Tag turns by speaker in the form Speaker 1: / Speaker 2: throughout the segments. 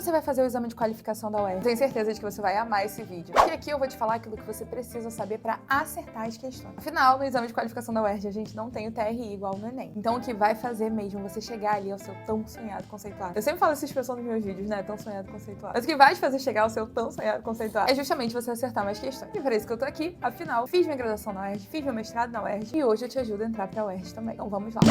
Speaker 1: você vai fazer o exame de qualificação da UERJ? Tenho certeza de que você vai amar esse vídeo, porque aqui eu vou te falar aquilo que você precisa saber para acertar as questões. Afinal, no exame de qualificação da UERJ, a gente não tem o TRI igual no Enem. Então, o que vai fazer mesmo você chegar ali ao seu tão sonhado conceituado? Eu sempre falo essa expressão nos meus vídeos, né? Tão sonhado conceituado. Mas o que vai te fazer chegar ao seu tão sonhado conceituado é justamente você acertar mais questões. E por isso que eu tô aqui. Afinal, fiz minha graduação na UERJ, fiz meu mestrado na UERJ e hoje eu te ajudo a entrar pra UERJ também. Então, vamos lá.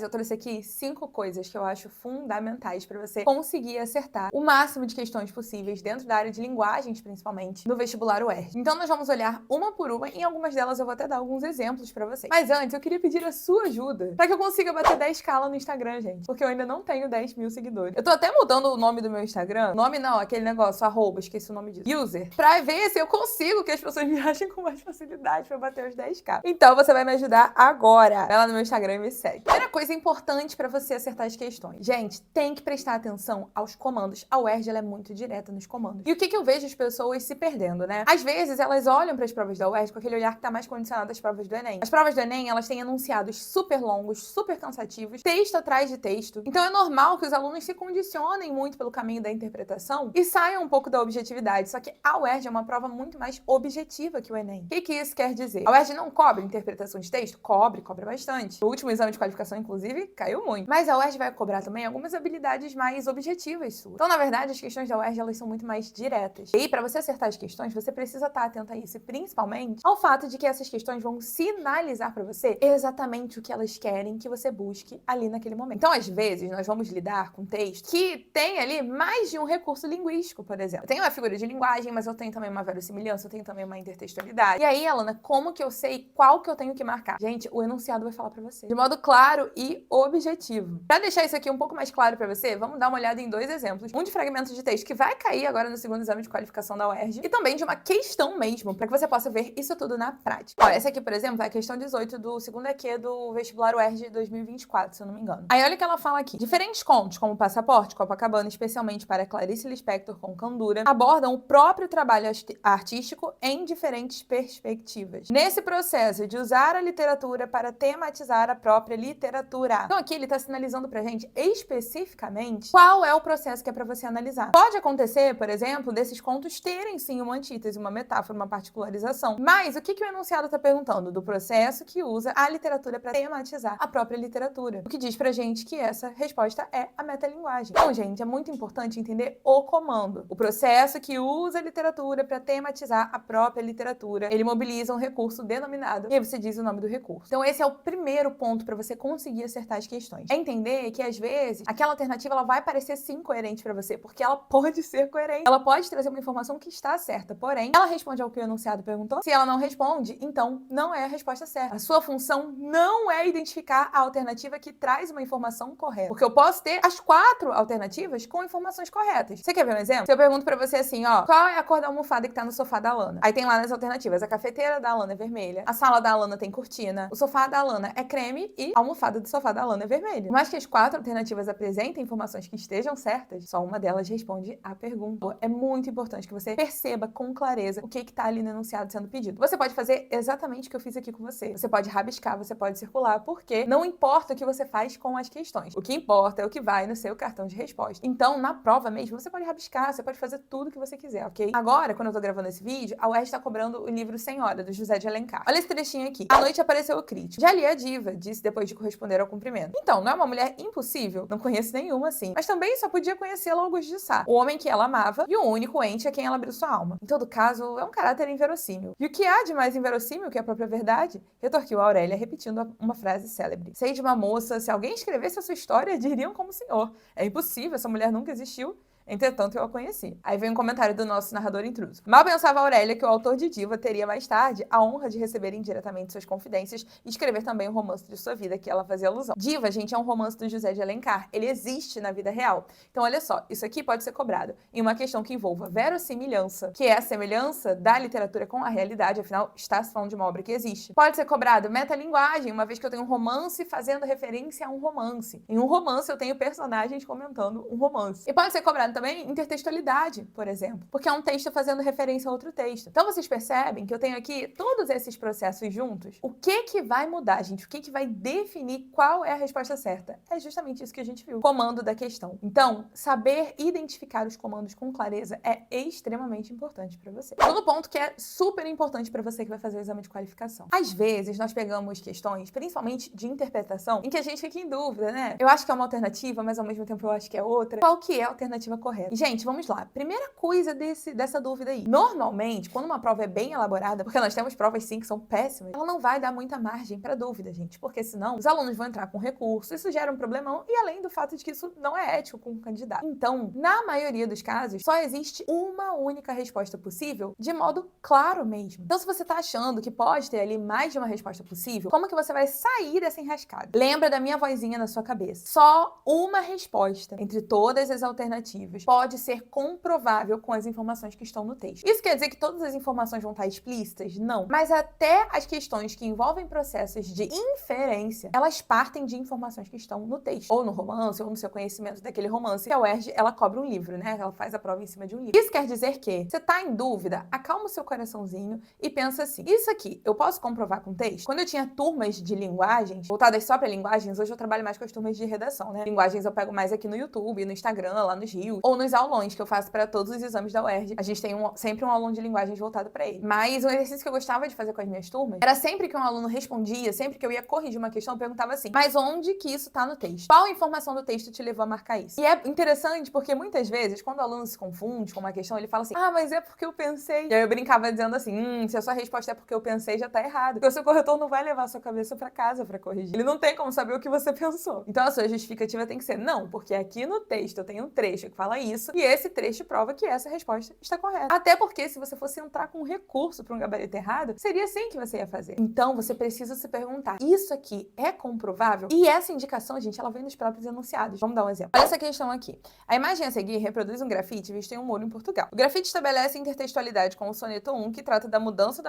Speaker 1: Eu trouxe aqui 5 coisas que eu acho fundamentais para você conseguir acertar o máximo de questões possíveis dentro da área de linguagens, principalmente, no vestibular UERJ. Então nós vamos olhar uma por uma e em algumas delas eu vou até dar alguns exemplos para vocês. Mas antes, eu queria pedir a sua ajuda para que eu consiga bater 10k lá no Instagram, gente, porque eu ainda não tenho 10 mil seguidores. Eu tô até mudando o nome do meu Instagram, nome não, aquele negócio, @ esqueci o nome disso, user, pra ver se eu consigo que as pessoas me achem com mais facilidade para bater os 10k. Então você vai me ajudar agora. Vai lá no meu Instagram e me segue. Primeira coisa importante para você acertar as questões. Gente, tem que prestar atenção aos comandos. A UERJ, ela é muito direta nos comandos. E o que eu vejo as pessoas se perdendo, né? Às vezes, elas olham para as provas da UERJ com aquele olhar que tá mais condicionado às provas do Enem. As provas do Enem, elas têm enunciados super longos, super cansativos, texto atrás de texto. Então, é normal que os alunos se condicionem muito pelo caminho da interpretação e saiam um pouco da objetividade. Só que a UERJ é uma prova muito mais objetiva que o Enem. O que isso quer dizer? A UERJ não cobra interpretação de texto? Cobra bastante. No último exame de qualificação, inclusive, caiu muito. Mas a UERJ vai cobrar também algumas habilidades mais objetivas suas. Então, na verdade, as questões da UERJ, elas são muito mais diretas. E aí, para você acertar as questões, você precisa estar atento a isso. E principalmente ao fato de que essas questões vão sinalizar para você exatamente o que elas querem que você busque ali naquele momento. Então, às vezes, nós vamos lidar com texto que tem ali mais de um recurso linguístico, por exemplo. Eu tenho uma figura de linguagem, mas eu tenho também uma verossimilhança, eu tenho também uma intertextualidade. E aí, Alana, como que eu sei qual que eu tenho que marcar? Gente, o enunciado vai falar para você. De modo claro e objetivo. Para deixar isso aqui um pouco mais claro para você, vamos dar uma olhada em 2 exemplos. Um de fragmento de texto que vai cair agora no segundo exame de qualificação da UERJ e também de uma questão mesmo, para que você possa ver isso tudo na prática. Ó, essa aqui, por exemplo, é a questão 18 do segundo EQ do vestibular UERJ 2024, se eu não me engano. Aí olha o que ela fala aqui. Diferentes contos, como Passaporte, Copacabana, especialmente para Clarice Lispector com Candura, abordam o próprio trabalho artístico em diferentes perspectivas. Nesse processo de usar a literatura para tematizar a própria literatura. Então aqui ele está sinalizando pra gente especificamente qual é o processo que é para você analisar. Pode acontecer, por exemplo, desses contos terem sim uma antítese, uma metáfora, uma particularização. Mas o que o enunciado está perguntando? Do processo que usa a literatura para tematizar a própria literatura. O que diz pra gente que essa resposta é a metalinguagem. Então, gente, é muito importante entender o comando. O processo que usa a literatura para tematizar a própria literatura. Ele mobiliza um recurso denominado e aí você diz o nome do recurso. Então esse é o primeiro ponto para você conseguir acertar as questões. É entender que, às vezes, aquela alternativa ela vai parecer sim coerente para você, porque ela pode ser coerente. Ela pode trazer uma informação que está certa, porém, ela responde ao que o enunciado perguntou. Se ela não responde, então não é a resposta certa. A sua função não é identificar a alternativa que traz uma informação correta. Porque eu posso ter as 4 alternativas com informações corretas. Você quer ver um exemplo? Se eu pergunto pra você assim, ó, qual é a cor da almofada que tá no sofá da Alana? Aí tem lá nas alternativas, a cafeteira da Alana é vermelha, a sala da Alana tem cortina, o sofá da Alana é creme e a almofada do sofá da Alana é vermelha. Mas que as 4 alternativas apresentem informações que estejam certas, só uma delas responde a pergunta. É muito importante que você perceba com clareza o que tá ali no enunciado sendo pedido. Você pode fazer exatamente o que eu fiz aqui com você. Você pode rabiscar, você pode circular, porque não importa o que você faz com as questões. O que importa é o que vai no seu cartão de resposta. Então, na prova mesmo, você pode rabiscar, você pode fazer tudo o que você quiser, ok? Agora, quando eu tô gravando esse vídeo, a UERJ tá cobrando o livro Senhora, do José de Alencar. Olha esse trechinho aqui. À noite apareceu o crítico. Já li a diva, disse depois de corresponder ao cumprimento. Então, não é uma mulher impossível? Não conheço nenhuma assim. Mas também só podia conhecê-la Augusto de Sá, o homem que ela amava e o único ente a quem ela abriu sua alma. Em todo caso, é um caráter inverossímil. E o que há de mais inverossímil que a própria verdade? Retorquiu Aurélia, repetindo uma frase célebre. Sei de uma moça, se alguém escrevesse a sua história, diriam como o senhor. É impossível, essa mulher nunca existiu. Entretanto, eu a conheci. Aí vem um comentário do nosso narrador intruso. Mal pensava Aurélia que o autor de Diva teria mais tarde a honra de receber indiretamente suas confidências e escrever também o romance de sua vida que ela fazia alusão. Diva, gente, é um romance do José de Alencar. Ele existe na vida real. Então, olha só, isso aqui pode ser cobrado em uma questão que envolva verossimilhança, que é a semelhança da literatura com a realidade, afinal, está se falando de uma obra que existe. Pode ser cobrado metalinguagem, uma vez que eu tenho um romance fazendo referência a um romance. Em um romance, eu tenho personagens comentando um romance. E pode ser cobrado considerado também intertextualidade, por exemplo, porque é um texto fazendo referência a outro texto. Então vocês percebem que eu tenho aqui todos esses processos juntos. O que vai mudar, gente? O que vai definir qual é a resposta certa? É justamente isso que a gente viu, o comando da questão. Então, saber identificar os comandos com clareza é extremamente importante para você. Segundo ponto que é super importante para você que vai fazer o exame de qualificação. Às vezes, nós pegamos questões, principalmente de interpretação, em que a gente fica em dúvida, né? Eu acho que é uma alternativa, mas ao mesmo tempo eu acho que é outra. Qual que é a alternativa correta? E, gente, vamos lá. Primeira coisa dessa dúvida aí. Normalmente, quando uma prova é bem elaborada, porque nós temos provas sim que são péssimas, ela não vai dar muita margem para dúvida, gente, porque senão os alunos vão entrar com recurso, isso gera um problemão, e além do fato de que isso não é ético com o candidato. Então, na maioria dos casos, só existe uma única resposta possível, de modo claro mesmo. Então, se você tá achando que pode ter ali mais de uma resposta possível, como que você vai sair dessa enrascada? Lembra da minha vozinha na sua cabeça. Só uma resposta entre todas as alternativas pode ser comprovável com as informações que estão no texto. Isso quer dizer que todas as informações vão estar explícitas? Não. Mas até as questões que envolvem processos de inferência, elas partem de informações que estão no texto, ou no romance, ou no seu conhecimento daquele romance, que a UERJ, ela cobra um livro, né? Ela faz a prova em cima de um livro. Isso quer dizer que você tá em dúvida, acalma o seu coraçãozinho e pensa assim, isso aqui, eu posso comprovar com texto? Quando eu tinha turmas de linguagens, voltadas só para linguagens, hoje eu trabalho mais com as turmas de redação, né? Linguagens eu pego mais aqui no YouTube, no Instagram, lá nos Rios, ou nos aulões que eu faço para todos os exames da UERJ. A gente tem sempre um aulão de linguagens voltado para ele. Mas um exercício que eu gostava de fazer com as minhas turmas era sempre que um aluno respondia, sempre que eu ia corrigir uma questão, eu perguntava assim, mas onde que isso tá no texto? Qual informação do texto te levou a marcar isso? E é interessante porque muitas vezes, quando o aluno se confunde com uma questão, ele fala assim, ah, mas é porque eu pensei. E aí eu brincava dizendo assim, se a sua resposta é porque eu pensei, já tá errado. Porque o seu corretor não vai levar a sua cabeça pra casa pra corrigir. Ele não tem como saber o que você pensou. Então a sua justificativa tem que ser, não, porque aqui no texto eu tenho um trecho que fala isso, e esse trecho prova que essa resposta está correta. Até porque se você fosse entrar com um recurso pra um gabarito errado, seria assim que você ia fazer. Então você precisa se perguntar, isso aqui é comprovável? E essa indicação, gente, ela vem dos próprios enunciados. Vamos dar um exemplo. Olha essa questão aqui. A imagem a seguir reproduz um grafite visto em um muro em Portugal. O grafite estabelece intertextualidade com o soneto 1, que trata da mudança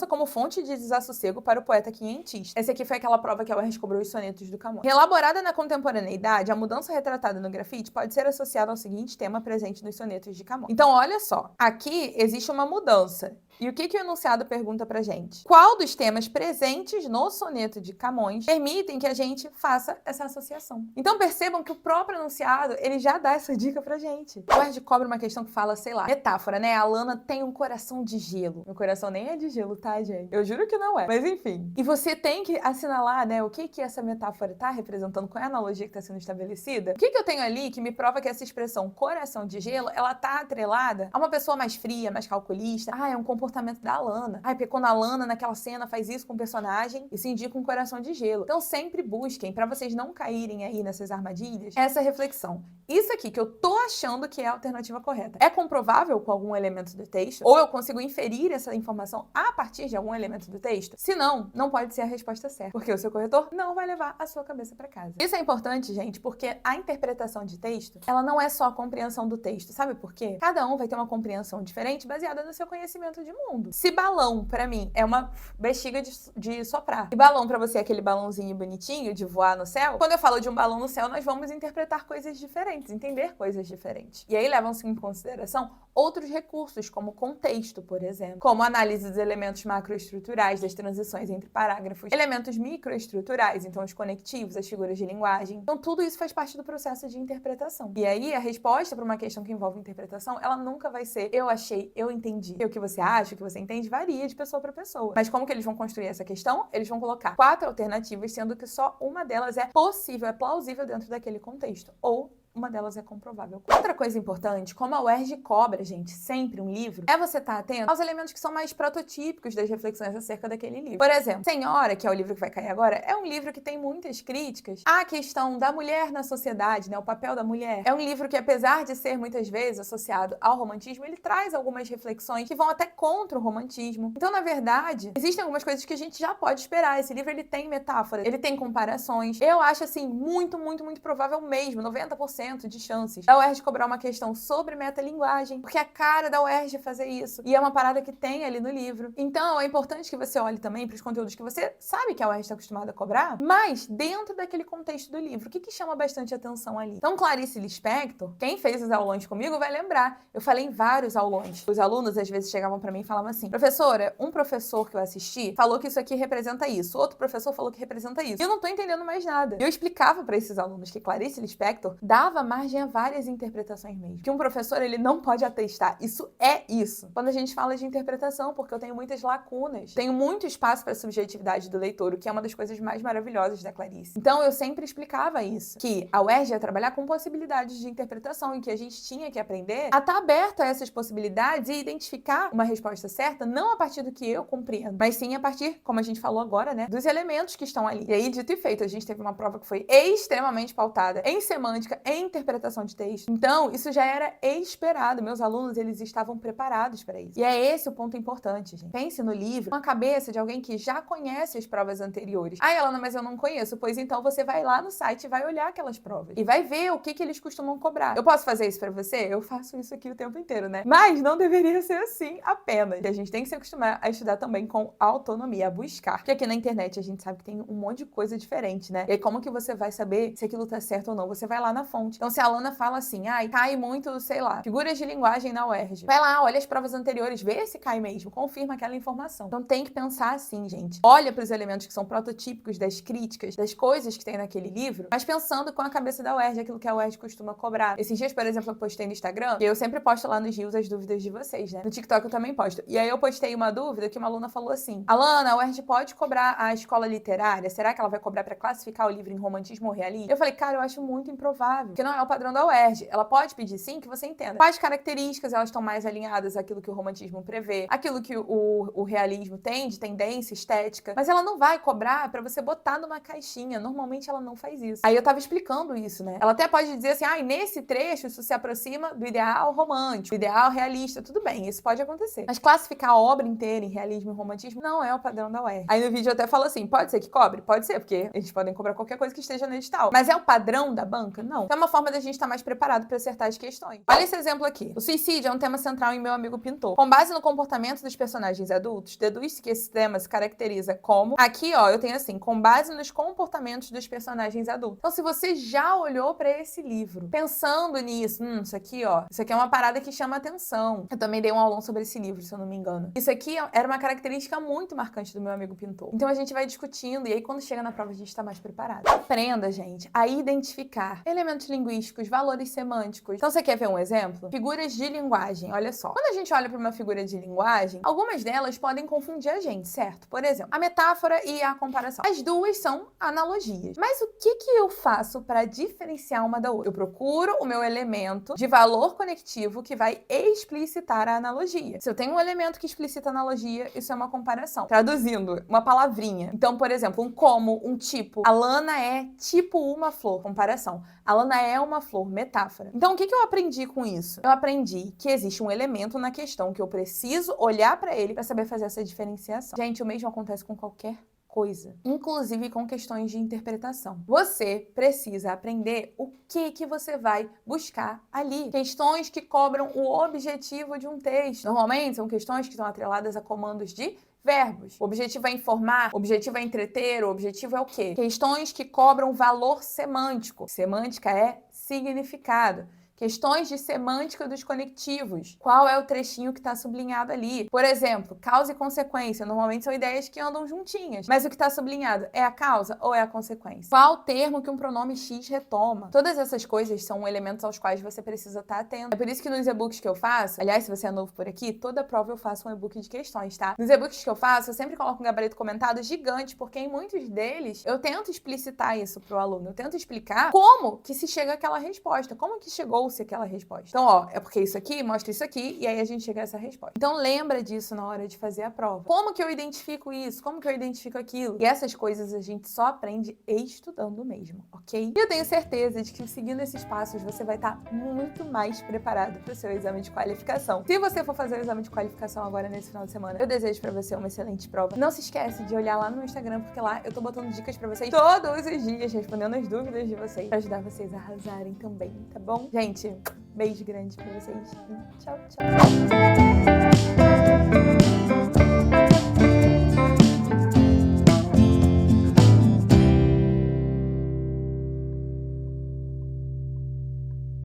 Speaker 1: como fonte de desassossego para o poeta quinhentista. Essa aqui foi aquela prova que a UERJ cobrou os sonetos do Camões. Elaborada na contemporaneidade, a mudança retratada no grafite pode ser associada ao seguinte tema presente nos sonetos de Camões. Então, olha só. Aqui existe uma mudança. E o que o enunciado pergunta pra gente? Qual dos temas presentes no soneto de Camões permitem que a gente faça essa associação? Então percebam que o próprio enunciado, ele já dá essa dica pra gente. O UERJ cobra uma questão que fala, sei lá, metáfora, né? A Lana tem um coração de gelo. Meu coração nem é de gelo, tá, gente? Eu juro que não é. Mas enfim. E você tem que assinalar, né, o que essa metáfora tá representando, qual é a analogia que tá sendo estabelecida. O que eu tenho ali que me prova que essa expressão coração de gelo, ela tá atrelada a uma pessoa mais fria, mais calculista. Ah, é um comportamento da Lana. Porque quando a Lana naquela cena faz isso com o personagem, isso indica um coração de gelo. Então sempre busquem, pra vocês não caírem aí nessas armadilhas, essa reflexão. Isso aqui que eu tô achando que é a alternativa correta, é comprovável com algum elemento do texto? Ou eu consigo inferir essa informação a partir de algum elemento do texto? Se não, não pode ser a resposta certa, porque o seu corretor não vai levar a sua cabeça pra casa. Isso é importante, gente, porque a interpretação de texto, ela não é só a compreensão do texto. Sabe por quê? Cada um vai ter uma compreensão diferente baseada no seu conhecimento de mundo. Se balão, pra mim, é uma bexiga de soprar, e balão pra você é aquele balãozinho bonitinho de voar no céu, quando eu falo de um balão no céu, nós vamos interpretar coisas diferentes, entender coisas diferentes. E aí levam-se em consideração outros recursos, como contexto, por exemplo, como análise dos elementos macroestruturais, das transições entre parágrafos, elementos microestruturais, então os conectivos, as figuras de linguagem. Então tudo isso faz parte do processo de interpretação. E aí a resposta para uma questão que envolve interpretação, ela nunca vai ser eu achei, eu entendi. E o que você acha, o que você entende, varia de pessoa para pessoa. Mas como que eles vão construir essa questão? Eles vão colocar 4 alternativas, sendo que só uma delas é possível, é plausível dentro daquele contexto. Ou uma delas é comprovável. Outra coisa importante, como a UERJ cobra, gente, sempre um livro, é você estar atento aos elementos que são mais prototípicos das reflexões acerca daquele livro. Por exemplo, Senhora, que é o livro que vai cair agora, é um livro que tem muitas críticas à questão da mulher na sociedade, né, o papel da mulher. É um livro que, apesar de ser muitas vezes associado ao romantismo, ele traz algumas reflexões que vão até contra o romantismo. Então, na verdade, existem algumas coisas que a gente já pode esperar. Esse livro, ele tem metáforas, ele tem comparações. Eu acho, assim, muito provável mesmo, 90%, 50% de chances da UERJ cobrar uma questão sobre metalinguagem, porque é a cara da UERJ fazer isso. E é uma parada que tem ali no livro. Então, é importante que você olhe também para os conteúdos que você sabe que a UERJ está acostumada a cobrar, mas dentro daquele contexto do livro. O que chama bastante atenção ali? Então, Clarice Lispector, quem fez os aulões comigo vai lembrar. Eu falei em vários aulões. Os alunos, às vezes, chegavam para mim e falavam assim: professora, um professor que eu assisti falou que isso aqui representa isso. Outro professor falou que representa isso. E eu não tô entendendo mais nada. E eu explicava para esses alunos que Clarice Lispector dava margem a várias interpretações mesmo. Que um professor, ele não pode atestar. Isso é isso. Quando a gente fala de interpretação, porque eu tenho muitas lacunas. Tenho muito espaço para a subjetividade do leitor, o que é uma das coisas mais maravilhosas da Clarice. Então, eu sempre explicava isso. Que a UERJ ia trabalhar com possibilidades de interpretação e que a gente tinha que aprender a estar aberto a essas possibilidades e identificar uma resposta certa, não a partir do que eu compreendo, mas sim a partir, como a gente falou agora, né, dos elementos que estão ali. E aí, dito e feito, a gente teve uma prova que foi extremamente pautada em semântica, em interpretação de texto. Então, isso já era esperado. Meus alunos, eles estavam preparados para isso. E é esse o ponto importante, gente. Pense no livro com a cabeça de alguém que já conhece as provas anteriores. Ah, Alana, mas eu não conheço. Pois então, você vai lá no site e vai olhar aquelas provas. E vai ver o que eles costumam cobrar. Eu posso fazer isso pra você? Eu faço isso aqui o tempo inteiro, né? Mas não deveria ser assim apenas. E a gente tem que se acostumar a estudar também com autonomia, a buscar. Porque aqui na internet a gente sabe que tem um monte de coisa diferente, né? E aí como que você vai saber se aquilo tá certo ou não? Você vai lá na fonte. Então se a Alana fala assim, ai, cai muito, sei lá, figuras de linguagem na UERJ. Vai lá, olha as provas anteriores, vê se cai mesmo, confirma aquela informação. Então tem que pensar assim, gente. Olha pros elementos que são prototípicos das críticas, das coisas que tem naquele livro, mas pensando com a cabeça da UERJ, aquilo que a UERJ costuma cobrar. Esses dias, por exemplo, eu postei no Instagram, e eu sempre posto lá nos rios as dúvidas de vocês, né? No TikTok eu também posto. E aí eu postei uma dúvida que uma aluna falou assim: Alana, a UERJ pode cobrar a escola literária? Será que ela vai cobrar pra classificar o livro em romantismo ou realismo? Eu falei, cara, eu acho muito improvável, porque não é o padrão da UERJ. Ela pode pedir sim, que você entenda quais características elas estão mais alinhadas àquilo que o romantismo prevê, aquilo que o realismo tem de tendência estética, mas ela não vai cobrar pra você botar numa caixinha. Normalmente ela não faz isso. Aí eu tava explicando isso, né? Ela até pode dizer assim, nesse trecho isso se aproxima do ideal romântico, do ideal realista, tudo bem, isso pode acontecer. Mas classificar a obra inteira em realismo e romantismo não é o padrão da UERJ. Aí no vídeo eu até falo assim, pode ser que cobre? Pode ser, porque eles podem cobrar qualquer coisa que esteja no edital. Mas é o padrão da banca? Não. Então é uma forma da gente estar mais preparado para acertar as questões. Olha esse exemplo aqui. O suicídio é um tema central em Meu Amigo Pintor. Com base no comportamento dos personagens adultos, deduz-se que esse tema se caracteriza como... Aqui, ó, eu tenho assim, com base nos comportamentos dos personagens adultos. Então, se você já olhou para esse livro pensando nisso, isso aqui, ó, isso aqui é uma parada que chama atenção. Eu também dei um aulão sobre esse livro, se eu não me engano. Isso aqui era uma característica muito marcante do Meu Amigo Pintor. Então, a gente vai discutindo e aí, quando chega na prova, a gente tá mais preparado. Aprenda, gente, a identificar elementos linguísticos, valores semânticos. Então, você quer ver um exemplo? Figuras de linguagem, olha só. Quando a gente olha para uma figura de linguagem, algumas delas podem confundir a gente, certo? Por exemplo, a metáfora e a comparação. As duas são analogias. Mas o que eu faço para diferenciar uma da outra? Eu procuro o meu elemento de valor conectivo que vai explicitar a analogia. Se eu tenho um elemento que explicita a analogia, isso é uma comparação. Traduzindo, uma palavrinha. Então, por exemplo, um como, um tipo. A Lana é tipo uma flor. Comparação. A Lana é uma flor. Metáfora. Então, o que eu aprendi com isso? Eu aprendi que existe um elemento na questão que eu preciso olhar para ele para saber fazer essa diferenciação. Gente, o mesmo acontece com qualquer coisa, inclusive com questões de interpretação. Você precisa aprender o que você vai buscar ali. Questões que cobram o objetivo de um texto. Normalmente são questões que estão atreladas a comandos de verbos. O objetivo é informar, o objetivo é entreter, o objetivo é o quê? Questões que cobram valor semântico. Semântica é significado. Questões de semântica dos conectivos. Qual é o trechinho que está sublinhado ali? Por exemplo, causa e consequência. Normalmente são ideias que andam juntinhas. Mas o que está sublinhado é a causa ou é a consequência? Qual o termo que um pronome X retoma? Todas essas coisas são elementos aos quais você precisa estar atento. É por isso que nos e-books que eu faço, aliás, se você é novo por aqui, toda prova eu faço um e-book de questões, tá? Nos e-books que eu faço, eu sempre coloco um gabarito comentado gigante, porque em muitos deles eu tento explicitar isso pro aluno. Eu tento explicar como que se chega àquela resposta, como que chegou trouxe aquela resposta. Então, ó, é porque isso aqui mostra isso aqui, e aí a gente chega a essa resposta. Então, lembra disso na hora de fazer a prova. Como que eu identifico isso? Como que eu identifico aquilo? E essas coisas a gente só aprende estudando mesmo, ok? E eu tenho certeza de que seguindo esses passos você vai estar muito mais preparado para o seu exame de qualificação. Se você for fazer o exame de qualificação agora nesse final de semana, eu desejo para você uma excelente prova. Não se esquece de olhar lá no meu Instagram, porque lá eu tô botando dicas para vocês todos os dias, respondendo as dúvidas de vocês, para ajudar vocês a arrasarem também, tá bom? Gente, beijo grande pra vocês e tchau, tchau.